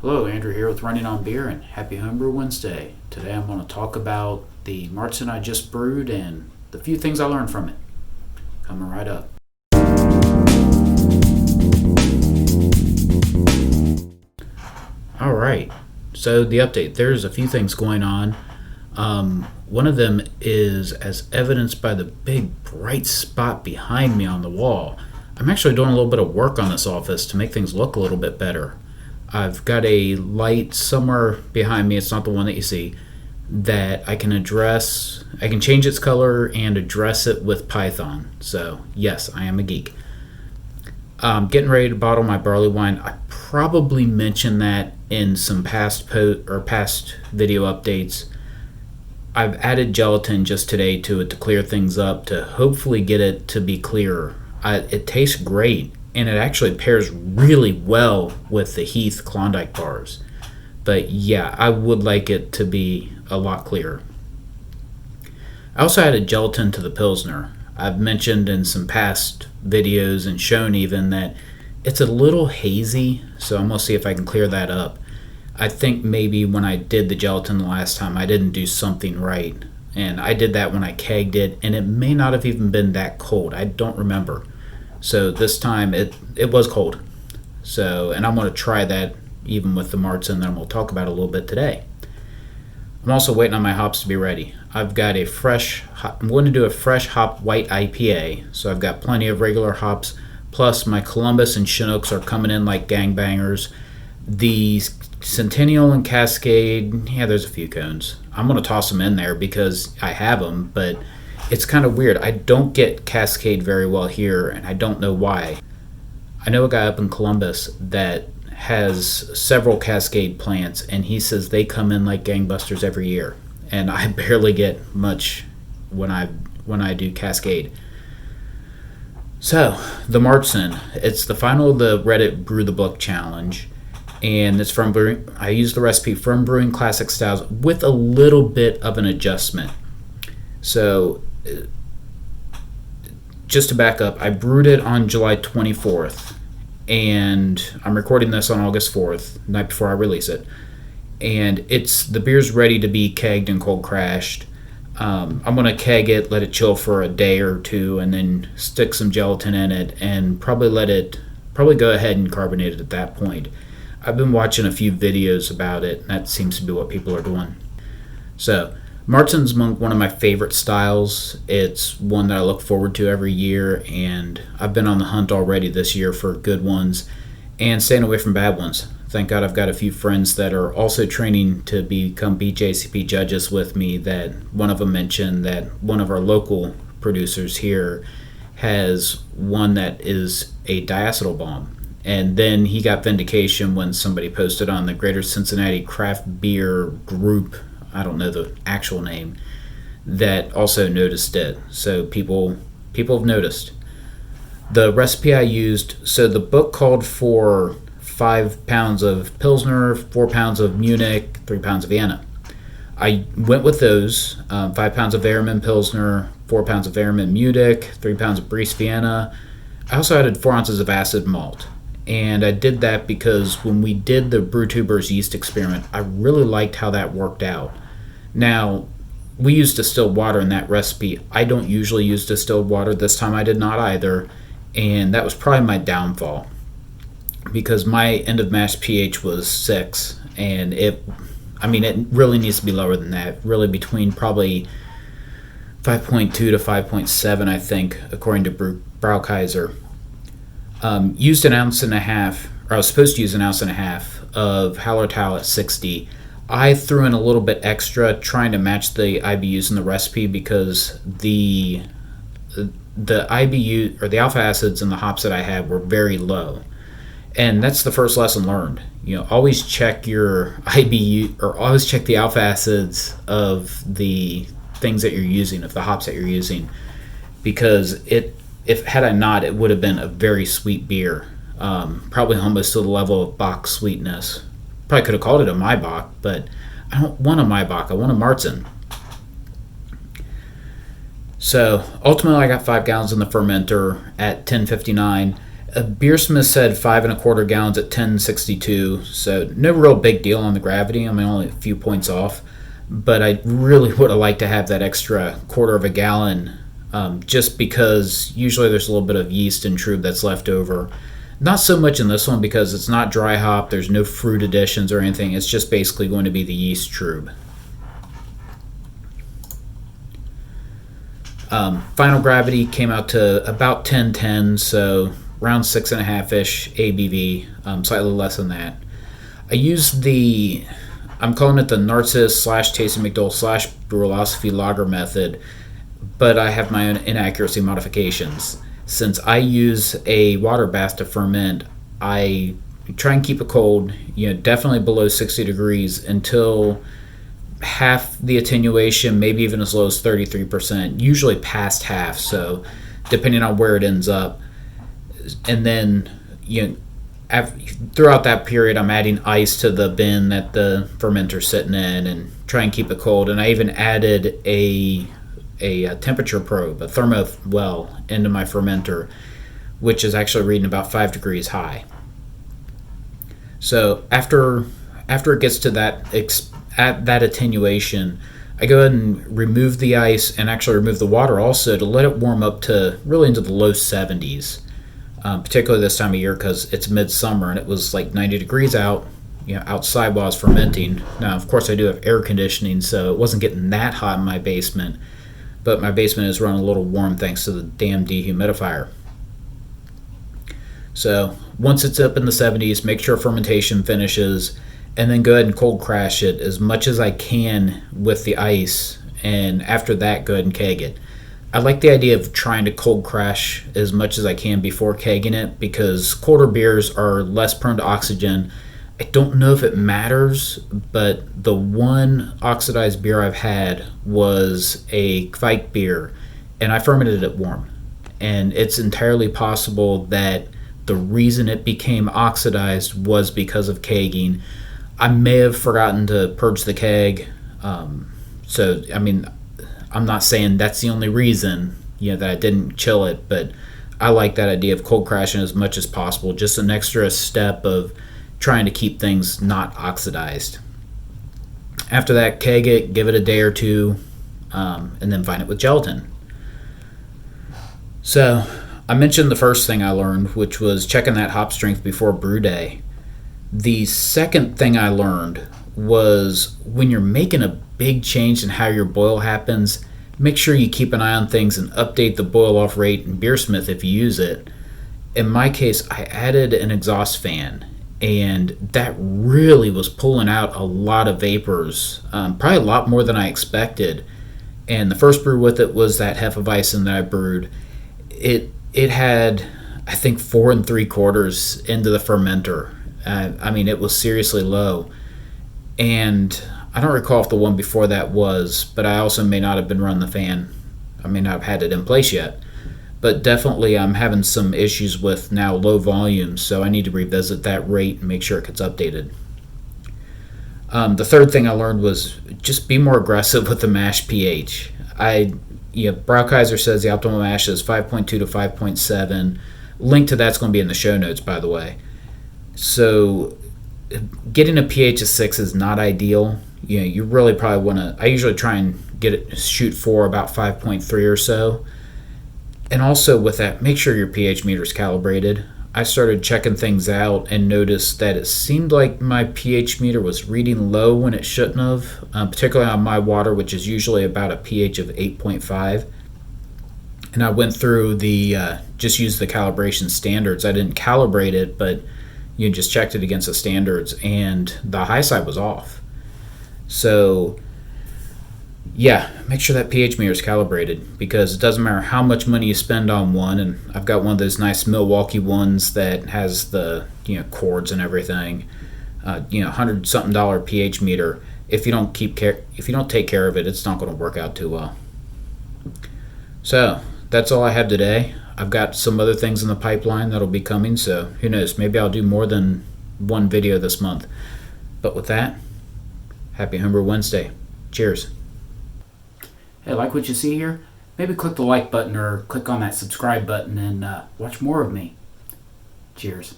Hello, Andrew here with Running on Beer, and happy Homebrew Wednesday. Today I'm going to talk about the Marzen I just brewed and the few things I learned from it. Coming right up. Alright, so the update. There's a few things going on. One of them is as evidenced by the big bright spot behind me on the wall. I'm actually doing a little bit of work on this office to make things look a little bit better. I've got a light somewhere behind me, it's not the one that you see, that I can address. I can change its color and address it with Python. So yes, I am a geek. Getting ready to bottle my barley wine. I probably mentioned that in some past video updates. I've added gelatin just today to it to clear things up, to hopefully get it to be clearer. It tastes great, and it actually pairs really well with the Heath Klondike bars. But yeah, I would like it to be a lot clearer. I also added gelatin to the Pilsner. I've mentioned in some past videos and shown even that it's a little hazy, so I'm going to see if I can clear that up. I think maybe when I did the gelatin the last time, I didn't do something right. And I did that when I kegged it, and it may not have even been that cold. I don't remember. So this time it was cold. And I'm going to try that even with the Marzen that I'm going to talk about a little bit today. I'm also waiting on my hops to be ready. I've got I'm going to do a fresh hop white IPA. So I've got plenty of regular hops, plus my Columbus and Chinooks are coming in like gangbangers. The Centennial and Cascade, yeah, there's a few cones. I'm going to toss them in there because I have them, but it's kind of weird. I don't get Cascade very well here, and I don't know why. I know a guy up in Columbus that has several Cascade plants, and he says they come in like gangbusters every year, and I barely get much when I do Cascade. So, the Marzen, it's the final of the Reddit Brew the Book challenge, and it's from Brewing. I used the recipe from Brewing Classic Styles with a little bit of an adjustment. So, just to back up, I brewed it on July 24th, and I'm recording this on August 4th, the night before I release it. And the beer's ready to be kegged and cold crashed. I'm going to keg it, let it chill for a day or two, and then stick some gelatin in it, and probably go ahead and carbonate it at that point. I've been watching a few videos about it, and that seems to be what people are doing. So, Marzen's one of my favorite styles. It's one that I look forward to every year, and I've been on the hunt already this year for good ones and staying away from bad ones. Thank God I've got a few friends that are also training to become BJCP judges with me, that one of them mentioned that one of our local producers here has one that is a diacetyl bomb. And then he got vindication when somebody posted on the Greater Cincinnati Craft Beer Group, I don't know the actual name, that also noticed it. So people have noticed. The recipe I used, so the book called for 5 pounds of Pilsner, 4 pounds of Munich, 3 pounds of Vienna. I went with those, 5 pounds of Wehrmann Pilsner, 4 pounds of Wehrmann Munich, 3 pounds of Briess Vienna. I also added 4 ounces of acid malt. And I did that because when we did the BrewTubers yeast experiment, I really liked how that worked out. Now, we used distilled water in that recipe. I don't usually use distilled water. This time I did not either. And that was probably my downfall, because my end of mash pH was 6. And it really needs to be lower than that. Really between probably 5.2 to 5.7, I think, according to Braukaiser. Used an ounce and a half, or I was supposed to use an ounce and a half of Hallertau at 60. I threw in a little bit extra trying to match the IBUs in the recipe, because the IBU, or the alpha acids in the hops that I had, were very low. And that's the first lesson learned. Always check your IBU, or always check the alpha acids of the things that you're using, of the hops that you're using, because if had I not, it would have been a very sweet beer, probably almost to the level of Bock sweetness. Probably could have called it a Maibock, but I don't want a Maibock. I want a Marzen. So ultimately, I got 5 gallons in the fermenter at 1059. A beersmith said 5.25 gallons at 1062, so no real big deal on the gravity. I mean, only a few points off. But I really would have liked to have that extra quarter of a gallon, just because usually there's a little bit of yeast and trub that's left over. Not so much in this one because it's not dry hop, there's no fruit additions or anything. It's just basically going to be the yeast trub. Final gravity came out to about 1010, so around 6.5-ish ABV, slightly less than that. I used I'm calling it the Narcissus / Tasty McDowell / Brewilosophy Lager method, but I have my own inaccuracy modifications. Since I use a water bath to ferment, I try and keep it cold, definitely below 60 degrees until half the attenuation, maybe even as low as 33%, usually past half, so depending on where it ends up. And then, throughout that period, I'm adding ice to the bin that the fermenter's sitting in and try and keep it cold. And I even added a temperature probe, a thermo well, into my fermenter, which is actually reading about 5 degrees high. So after it gets to that attenuation, I go ahead and remove the ice and actually remove the water also to let it warm up to really into the low 70s. Particularly this time of year because it's midsummer and it was like 90 degrees out, outside while I was fermenting. Now, of course, I do have air conditioning, so it wasn't getting that hot in my basement, but my basement is running a little warm thanks to the damn dehumidifier. So once it's up in the 70s, make sure fermentation finishes, and then go ahead and cold crash it as much as I can with the ice, and after that, go ahead and keg it. I like the idea of trying to cold crash as much as I can before kegging it because colder beers are less prone to oxygen. I don't know if it matters, but the one oxidized beer I've had was a Kvike beer, and I fermented it warm. And it's entirely possible that the reason it became oxidized was because of kegging. I may have forgotten to purge the keg. I'm not saying that's the only reason, that I didn't chill it, but I like that idea of cold crashing as much as possible. Just an extra step of trying to keep things not oxidized. After that, keg it, give it a day or two, and then vine it with gelatin. So I mentioned the first thing I learned, which was checking that hop strength before brew day. The second thing I learned was when you're making a big change in how your boil happens, make sure you keep an eye on things and update the boil off rate in Beersmith if you use it. In my case, I added an exhaust fan, and that really was pulling out a lot of vapors, probably a lot more than I expected. And the first brew with it was that Hefeweizen that I brewed. It had, I think, 4 3/4 into the fermenter. It was seriously low. And I don't recall if the one before that was, but I also may not have been running the fan. I may not have had it in place yet. But definitely I'm having some issues with now low volumes, so I need to revisit that rate and make sure it gets updated. The third thing I learned was just be more aggressive with the mash pH. Braukaiser says the optimal mash is 5.2 to 5.7. Link to that's going to be in the show notes, by the way. So getting a pH of 6 is not ideal. You really probably want to, I usually try and shoot for about 5.3 or so. And also with that, make sure your pH meter is calibrated. I started checking things out and noticed that it seemed like my pH meter was reading low when it shouldn't have, particularly on my water, which is usually about a pH of 8.5. And I went through just used the calibration standards. I didn't calibrate it, but just checked it against the standards, and the high side was off. So make sure that pH meter is calibrated, because it doesn't matter how much money you spend on one. And I've got one of those nice Milwaukee ones that has the cords and everything, $100-something pH meter. If you don't take care of it, it's not going to work out too well. So that's all I have today. I've got some other things in the pipeline that'll be coming, so who knows, maybe I'll do more than one video this month. But with that, happy Homebrew Wednesday. Cheers. Hey, like what you see here? Maybe click the like button or click on that subscribe button and watch more of me. Cheers.